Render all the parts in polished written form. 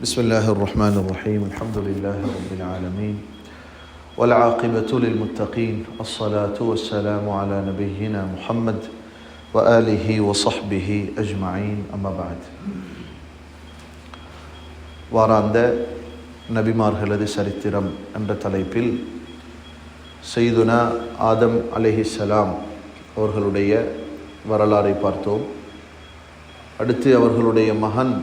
بسم الله الرحمن الرحيم الحمد لله رب العالمين والعاقبة للمتقين الصلاة والسلام على نبينا محمد وآله وصحبه أجمعين أما بعد வாராந்த நபிமார்களது சரித்திரம் என்ற தலைப்பில் சையதுனா ஆதம் அலைஹிஸ்ஸலாம் அவர்களுடைய வரலாறை பார்த்தோம். அடுத்து அவர்களுடைய மகன்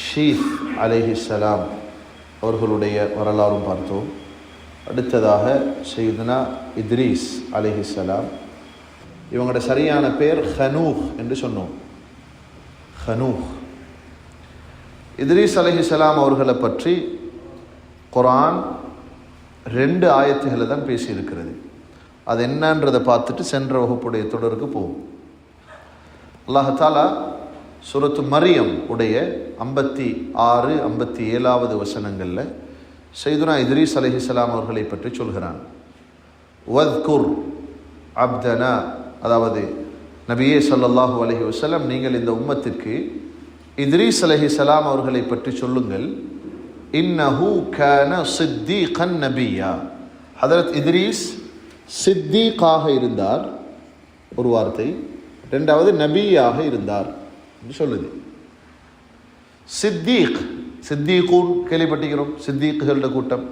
ஷீத் அலைஹிஸ்ஸலாம் அவர்களுடைய வரலாறும் பார்த்தோம். அடுத்ததாக சையதுனா இத்ரீஸ் அலைஹிஸ்ஸலாம், இவங்களோட சரியான பேர் ஹனூஹ் என்று சொன்னோம். ஹனூஹ். இத்ரீஸ் அலைஹிஸ்ஸலாம் அவர்களை பற்றி குர்ஆன் 2 ஆயத்துகளை தான் பேசியிருக்கிறது. அது என்னன்றதை பார்த்துட்டு சென்ற வகுப்புடைய தொடருக்கு போகும். அல்லாஹ் தஆலா சூரத்து மரியம் உடைய 56, 57 வசனங்களில் சையதுனா இத்ரீஸ் அலைஹிஸ்ஸலாம் அவர்களை பற்றி சொல்கிறான். வத்குர் அப்தனா, அதாவது நபியே ஸல்லல்லாஹு அலைஹி வஸல்லம், நீங்கள் இந்த உம்மத்திற்கு இத்ரீஸ் அலைஹிஸ்ஸலாம் அவர்களை பற்றி சொல்லுங்கள். இன்னஹு கான சித்தீகன் நபியா, ஹதரத் இத்ரீஸ் சித்தீகாக இருந்தார் ஒரு வார்த்தை, இரண்டாவது நபியாக இருந்தார் என்று சொல்லுது. சித்தீக், சித்தீகூன் கேள்விப்பட்டிருக்கிறோம், சித்தீக்குகளோட கூட்டம்.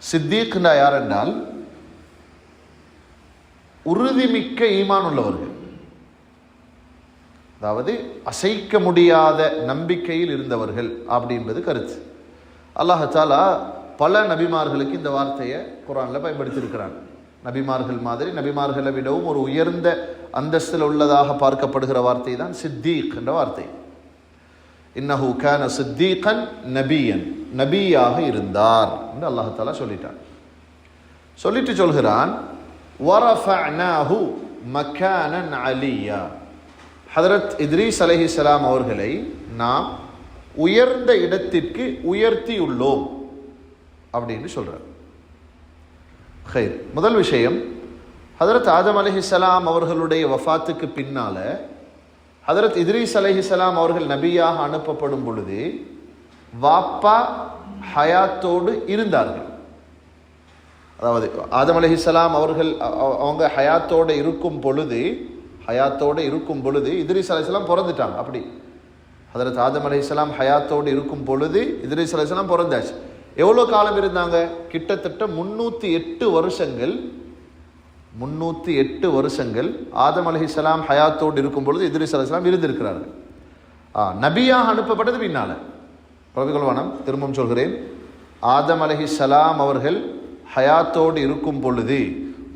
சித்தீக்னா யார் என்றால் உறுதிமிக்க ஈமான் உள்ளவர்கள், அதாவது அசைக்க முடியாத நம்பிக்கையில் இருந்தவர்கள் அப்படின்றது கருத்து. அல்லாஹ் தஆலா பல நபிமார்களுக்கு இந்த வார்த்தையை குர்ஆனில் பயன்படுத்தியிருக்கிறான். நபிமார்கள் மாதிரி நபிமார்களை விடவும் ஒரு உயர்ந்த அந்தஸ்தில் உள்ளதாக பார்க்கப்படுகிற வார்த்தை தான் சித்தீக் என்ற வார்த்தை. இன்னஹு கான சித்தீகன் நபியன், நபியாக இருந்தார் என்று அல்லாஹ் தஆலா சொல்லிட்டான். சொல்லிட்டு சொல்கிறான், வரஃபஅனாஹு மகானன் அலியா, ஹதரத் இத்ரீஸ் அலைஹிஸ்ஸலாம் அவர்களை நாம் உயர்ந்த இடத்திற்கு உயர்த்தியுள்ளோம் அப்படின்னு சொல்றார். முதல் விஷயம், ஹதரத் ஆதம் அலைஹிஸ்ஸலாம் அவர்களுடைய வஃபாத்துக்கு பின்னால ஹதரத் இத்ரீஸ் அலைஹிஸ்ஸலாம் அவர்கள் நபியாக அனுப்பப்படும் பொழுது வாப்பா ஹயாத்தோடு இருந்தார்கள். அதாவது ஆதம் அலைஹிஸ்ஸலாம் அவர்கள் அவங்க ஹயாத்தோடு இருக்கும் பொழுது இத்ரீஸ் அலைஹிஸ்ஸலாம் பிறந்துட்டாங்க. அப்படி ஹதரத் ஆதம் அலைஹிஸ்ஸலாம் ஹயாத்தோடு இருக்கும் பொழுது இத்ரீஸ் அலைஹிஸ்ஸலாம் பிறந்தாச்சு. எவ்வளோ காலம் இருந்தாங்க? கிட்டத்தட்ட 308 வருஷங்கள். 308 வருஷங்கள் ஆதம் அலைஹிஸ்ஸலாம் ஹயாத்தோடு இருக்கும் பொழுது இத்ரீஸ் அலைஹிஸ்ஸலாம் இருந்திருக்கிறார்கள். நபியாக அனுப்பப்பட்டது பின்னால. பிரபுகள்வானம் திரும்பவும் சொல்கிறேன், ஆதம் அலைஹிஸ்ஸலாம் அவர்கள் ஹயாத்தோடு இருக்கும் பொழுது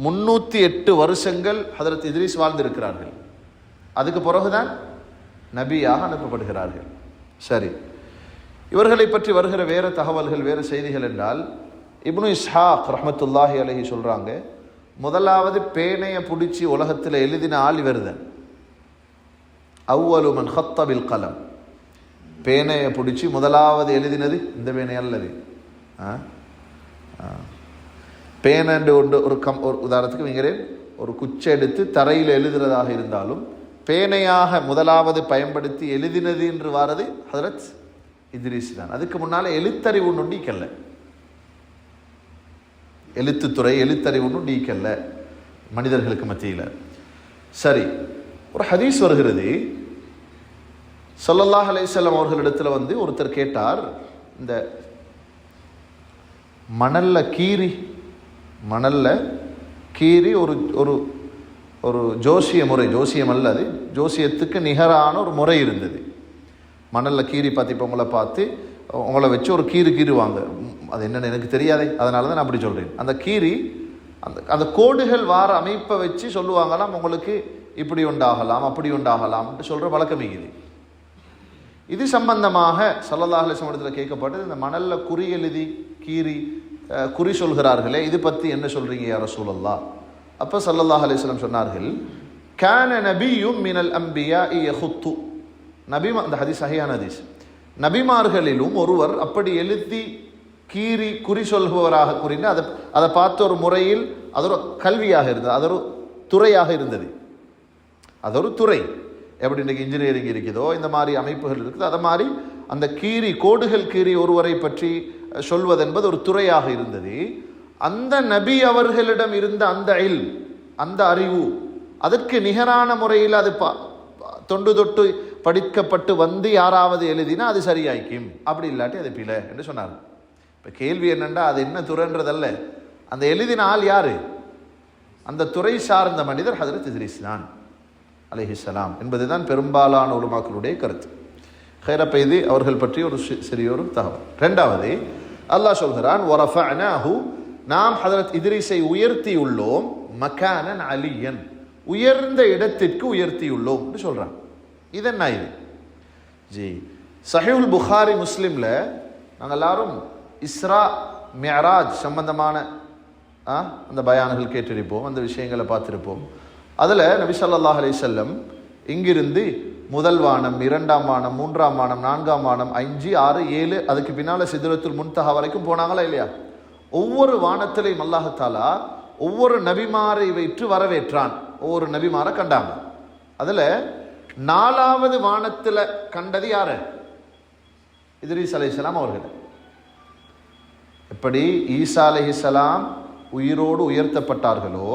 308 வருஷங்கள் ஹதரத் இத்ரீஸ் வாழ்ந்திருக்கிறார்கள். அதுக்கு பிறகுதான் நபியாக அனுப்பப்படுகிறார்கள். சரி, இவர்களை பற்றி வருகிற வேறு தகவல்கள், வேறு செய்திகள் என்றால், இப்னு இஸ்ஹாக் ரஹ்மத்துல்லாஹி அலைஹி சொல்றாங்க, முதலாவது பேனையை பிடிச்சி உலகத்தில் எழுதின ஆள் இவர்தான். அவ்வலு மன் ஹத்த பில் கலம், பேனையை பிடிச்சி முதலாவது எழுதினது இந்த பேனை அல்லது பேனண்டு ஒன்று ஒரு உதாரணத்துக்கு வைக்கிறேன், ஒரு குச்சை எடுத்து தரையில் எழுதுறதாக இருந்தாலும் பேனையாக முதலாவது பயன்படுத்தி எழுதினது என்று வாரது ஹதரத் இத்ரீஸ் தான். அதுக்கு முன்னால் எழுத்தறிவு ஒன்று நீக்கல்ல, எழுத்துத்துறை எழுத்தறிவு ஒன்று நீக்கல்ல மனிதர்களுக்கு மத்தியில். சரி, ஒரு ஹதீஸ் வருகிறது, ஸல்லல்லாஹு அலைஹி வஸல்லம் அவர்களிடத்தில் ஒருத்தர் கேட்டார், இந்த மணல்ல கீறி ஒரு ஒரு ஒரு ஜோசிய முறை, ஜோசியம் அல்ல அது, ஜோசியத்துக்கு நிகரான ஒரு முறை இருந்தது. மணலில் கீரி பார்த்து, இப்போ உங்களை பார்த்து உங்களை வச்சு ஒரு கீறுவாங்க, அது என்னென்னு எனக்கு தெரியாதே, அதனால தான் நான் அப்படி சொல்கிறேன். அந்த கீரி அந்த கோடுகள் வார அமைப்பை வச்சு சொல்லுவாங்களாம், உங்களுக்கு இப்படி உண்டாகலாம் அப்படி உண்டாகலாம்னு சொல்கிற வழக்கம் இது சம்பந்தமாக ஸல்லல்லாஹு அலைஹி வஸல்லம் இடத்துல கேட்கப்பட்டது, இந்த மணலில் குறி எழுதி குறி சொல்கிறார்களே, இது பற்றி என்ன சொல்கிறீங்க யா ரசூலல்லாஹ்? அப்போ ஸல்லல்லாஹு அலைஹி வஸல்லம் சொன்னார்கள், கான நபியும் மினல் அம்பியா யஹுத்து, அந்த ஹதீஸ் சஹீஹான ஹதீஸ், நபிமார்களிலும் ஒருவர் அப்படி எழுதி குறி சொல்பவராக கூறினா அதை பார்த்த ஒரு முறையில் அது ஒரு கல்வியாக இருந்தது, அது ஒரு துறையாக இருந்தது. அது ஒரு துறை. எப்படி இன்றைக்கு இன்ஜினியரிங் இருக்குதோ இந்த மாதிரி அமைப்புகள் இருக்குது, அதை மாதிரி அந்த கோடுகள் கீறி ஒருவரை பற்றி சொல்வதென்பது ஒரு துறையாக இருந்தது. அந்த நபி அவர்களிடம் இருந்த அந்த அந்த அறிவு அதற்கு நிகரான முறையில் அது தொண்டு தொட்டு படிக்கப்பட்டு வந்து யாராவது எழுதினா அது சரியாய்க்கும், அப்படி இல்லாட்டி அது பிழை என்று சொன்னார். இப்போ கேள்வி என்னென்னா, அது என்ன துறைன்றதல்ல, அந்த எழுதின ஆள் யாரு? அந்த துறை சார்ந்த மனிதர் ஹஜ்ரத் இத்ரீஸ் தான் அலைஹிஸ்ஸலாம் என்பதுதான் பெரும்பாலான உலமாக்களுடைய கருத்து. ஹைரப்ப இது அவர்கள் பற்றி ஒரு சிறியொரு தகவல். ரெண்டாவது, அல்லாஹ் சொல்கிறான், வரஃபஅனாஹு, நாம் ஹஜ்ரத் இத்ரீஸை உயர்த்தியுள்ளோம், மகானன் அலியன், உயர்ந்த இடத்திற்கு உயர்த்தியுள்ளோம் என்று சொல்றான். இது என்ன இது ஜி? சஹீஹுல் புகாரி முஸ்லிம்ல நாங்கள் எல்லாரும் இஸ்ரா மிஅராஜ் சம்பந்தமான அந்த பயான்கள் கேட்டிருப்போம், அந்த விஷயங்களை பார்த்திருப்போம். அதில் நபி ஸல்லல்லாஹு அலைஹி வஸல்லம் இங்கிருந்து முதல் வானம், இரண்டாம் வானம், மூன்றாம் வானம், நான்காம் வானம், 5, 6, 7, அதுக்கு பின்னால சித்ரத்துல் முன்தஹா வரைக்கும் போனாங்களா இல்லையா? ஒவ்வொரு வானத்திலையும் அல்லாஹ் தஆலா ஒவ்வொரு நபிமாரை வைத்து வரவேற்றான், ஒவ்வொரு நபிமாரை கண்டாங்க. அதுல 4வது வானத்தில் கண்டது யாரு? இத்ரீஸ் அலைஹிஸ்ஸலாம் அவர்கள். எப்படி ஈசா அலைஹிஸ்ஸலாம் உயிரோடு உயர்த்தப்பட்டார்களோ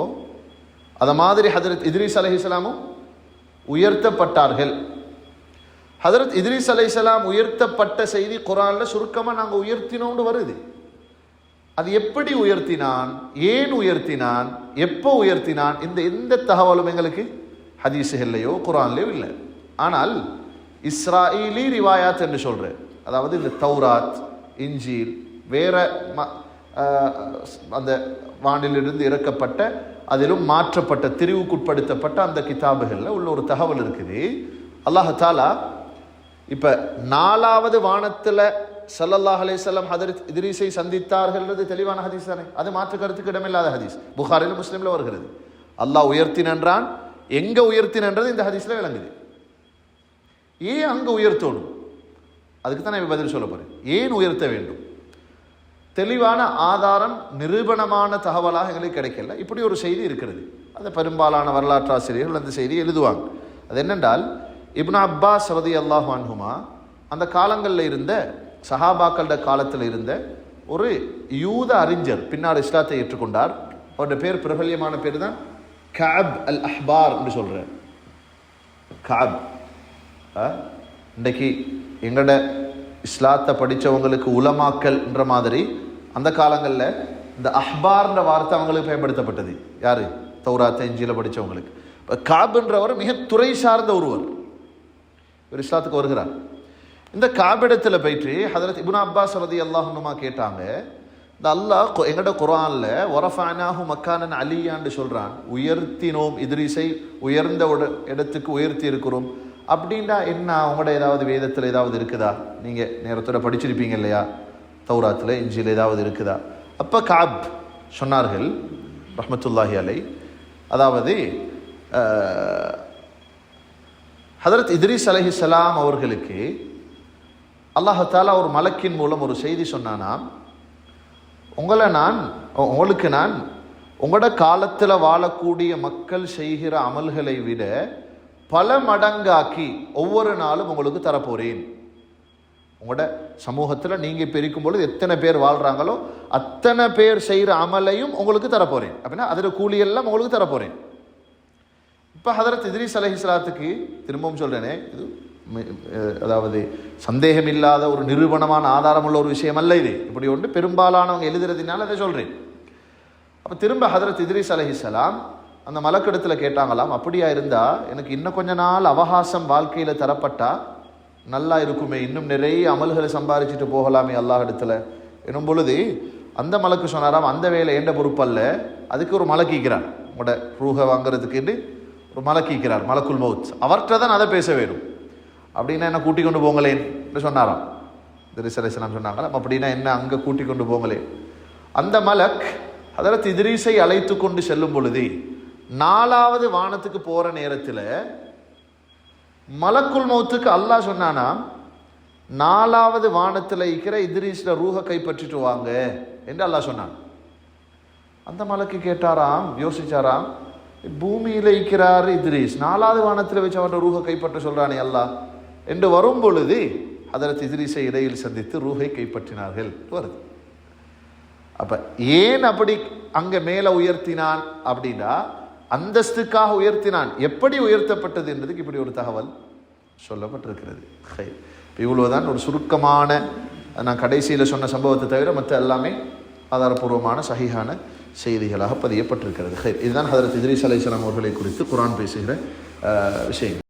அத மாதிரி ஹஜ்ரத் இத்ரீஸ் அலைஹிஸ்ஸலாமும் உயர்த்தப்பட்டார்கள். ஹஜ்ரத் இத்ரீஸ் அலைஹிஸ்ஸலாம் உயர்த்தப்பட்ட செய்தி குர்ஆன்ல சுருக்கமா நாங்க உயர்த்தினோம்னு வருது. அது எப்படி உயர்த்தினான், ஏன் உயர்த்தினான், எப்போ உயர்த்தினான், இந்த எந்த தகவலும் எங்களுக்கு ஹதீஸுகள்லையோ குர்ஆன்லையோ இல்லை. ஆனால் இஸ்ராஈலி ரிவாயாத் என்று சொல்றேன், அதாவது இந்த தௌராத், இன்ஜீல், வேற அந்த வானிலிருந்து இறக்கப்பட்ட அதிலும் மாற்றப்பட்ட திரிவுக்குட்படுத்தப்பட்ட அந்த கிதாபுகளில் உள்ள ஒரு தகவல் இருக்குது. அல்லாஹ் தஆலா இப்ப 4வது வானத்துல ஸல்லல்லாஹு அலைஹி வஸல்லம் ஹஜ்ரத் இத்ரீஸை சந்தித்தார்கள்ன்றது தெளிவான ஹதீஸ் தானே, அது மாற்று கருத்துக்கு இடமில்லாத ஹதீஸ், புகாரில முஸ்லிம்ல வருகிறது. அல்லாஹ் உயர்த்தினன்றான், எங்க உயர்த்தினன்றது இந்த ஹதீஸ்ல விளங்குது. ஏன் அங்க உயர்த்தணும், அதுக்கு தான் நான் பதில் சொல்ல போறேன். ஏன் உயர்த்த வேண்டும், தெளிவான ஆதாரம் நிரூபணமான தகவலாக எங்களுக்கு கிடைக்கல. இப்படி ஒரு செய்தி இருக்கிறது, அது பெரும்பாலான வரலாற்றாசிரியர்கள் அந்த செய்தியை எழுதுவாங்க. அது என்னென்றால், இப்னு அப்பாஸ் ரலியல்லாஹு அன்ஹுமா அந்த காலங்களில் இருந்த சஹாபாக்களோட காலத்தில் இருந்த ஒரு யூத அறிஞர், பின்னால் இஸ்லாத்தை ஏற்றுக்கொண்டார். அவருடைய பேர் பிரபல்யமான பேர் தான் கஅப் அல் அஹ்பார் என்று சொல்றார். கஅப் இன்றைக்கு எங்களோட இஸ்லாத்தை படித்தவங்களுக்கு உலமாக்கல் என்ற மாதிரி அந்த காலங்களில் இந்த அஹ்பார்ன்ற வார்த்தை அவங்களுக்கு பயன்படுத்தப்பட்டது. யாரு? தௌராத்தை இன்ஜீல படித்தவங்களுக்கு. இப்போ கஅப்ன்றவர் மிக துறை சார்ந்த ஒருவர், ஒரு இஸ்லாத்துக்கு வருகிறார். இந்த கஅபிடத்தில் போயிட்டு ஹஜ்ரத் இப்னு அப்பாஸ் ரலியல்லாஹு அன்ஹுமா கேட்டாங்க, இந்த அல்லாஹ் எங்கட குர்ஆன்ல வரஃபஅனாஹு மக்கானன் அலியான்னு சொல்றான், உயர்த்தினோம், இத்ரீஸை உயர்ந்த இடத்துக்கு உயர்த்தி இருக்கிறோம் அப்படின்னா என்ன? அவங்களோட ஏதாவது வேதத்தில் ஏதாவது இருக்குதா? நீங்க நேரத்தோட படிச்சிருப்பீங்க இல்லையா, தௌராத்தில் இன்ஜீல் ஏதாவது இருக்குதா? அப்ப கஅப் சொன்னார்கள் ரஹ்மத்துல்லாஹி அலை, அதாவது ஹஜ்ரத் இத்ரீஸ் அலைஹிஸ்ஸலாம் அவர்களுக்கு அல்லாஹ் தஆலா ஒரு மலக்கின் மூலம் ஒரு செய்தி சொன்னானாம், உங்களுக்கு நான் உங்களோட காலத்தில் வாழக்கூடிய மக்கள் செய்கிற அமல்களை விட பல மடங்காக்கி ஒவ்வொரு நாளும் உங்களுக்கு தரப்போறேன். உங்களோட சமூகத்தில் நீங்க பிரிக்கும் பொழுது எத்தனை பேர் வாழ்றாங்களோ அத்தனை பேர் செய்கிற அமலையும் உங்களுக்கு தரப்போறேன். அப்படின்னா அதில் கூலியெல்லாம் உங்களுக்கு தரப்போறேன். இப்போ ஹஜ்ரத் இத்ரீஸ் அலைஹிஸ்ஸலாத்துக்கு திரும்பவும் சொல்றேனே, இது அதாவது சந்தேகம் இல்லாத ஒரு நிரூபணமான ஆதாரம் உள்ள ஒரு விஷயம் அல்ல இது. இப்படி ஒன்று பெரும்பாலானவங்க எழுதுறதுனால அதை சொல்றேன். அப்போ திரும்ப ஹஜ்ரத் இத்ரீஸ் அலைஹிஸ்ஸலாம் அந்த மலக்கிடத்தில் கேட்டாங்களாம், அப்படியா இருந்தா எனக்கு இன்னும் கொஞ்ச நாள் அவகாசம் வாழ்க்கையில் தரப்பட்டா நல்லா இருக்குமே, இன்னும் நிறைய அமல்களை சம்பாதிச்சுட்டு போகலாமே அல்லாஹ் இடத்துல எனும் பொழுது அந்த மலக்கு சொன்னாராம், அந்த வேலை ஏண்ட பொறுப்பல்ல, அதுக்கு ஒரு மலக்கிக்கிறார், உங்களோட ரூஹ வாங்குறதுக்கு ஒரு மலக்கிக்கிறார், மலக்குல் மௌத், அவர்கிட்ட தான் அதை பேச வேணும். அப்படின்னா என்ன கூட்டி கொண்டு போங்களேன் என்று சொன்னாராம். இத்ரீஸ் அலைஹிஸ்ஸலாம் சொன்னாங்களா, அப்படின்னா என்ன அங்கே கூட்டி கொண்டு போங்களேன். அந்த மலக் ஹஜ்ரத் இத்ரீஸை அழைத்து கொண்டு செல்லும் பொழுது 4வது வானத்துக்கு போற நேரத்தில் மலக்குல் மௌத்துக்கு அல்லாஹ் சொன்னானா, 4வது வானத்தில் இருக்கிற இத்ரீஸ்ல ரூஹ கைப்பற்றிட்டு வாங்க என்று அல்லாஹ் சொன்னான். அந்த மலக்கு கேட்டாராம், யோசிச்சாராம், பூமியில இருக்கிறார் இத்ரீஸ், 4வது வானத்தில் வச்சு அவன் ரூஹ கைப்பற்ற சொல்றானே அல்லாஹ் என்று வரும் பொழுது ஹதரத் இத்ரீஸை இடையில் சந்தித்து ரூஹை கைப்பற்றினார்கள் வருது. அப்போ ஏன் அப்படி அங்கே மேலே உயர்த்தினான் அப்படின்னா அந்தஸ்துக்காக உயர்த்தினான். எப்படி உயர்த்தப்பட்டது என்பதுக்கு இப்படி ஒரு தகவல் சொல்லப்பட்டிருக்கிறது. இவ்வளோதான் ஒரு சுருக்கமான, நான் கடைசியில் சொன்ன சம்பவத்தை தவிர மற்ற எல்லாமே ஆதாரபூர்வமான சஹீஹான செய்திகளாக பதியப்பட்டிருக்கிறது. இதுதான் ஹதரத் இத்ரீஸ் அலைஹிஸ்ஸலாம் அவர்களை குறித்து குர்ஆன் பேசுகிற விஷயம்.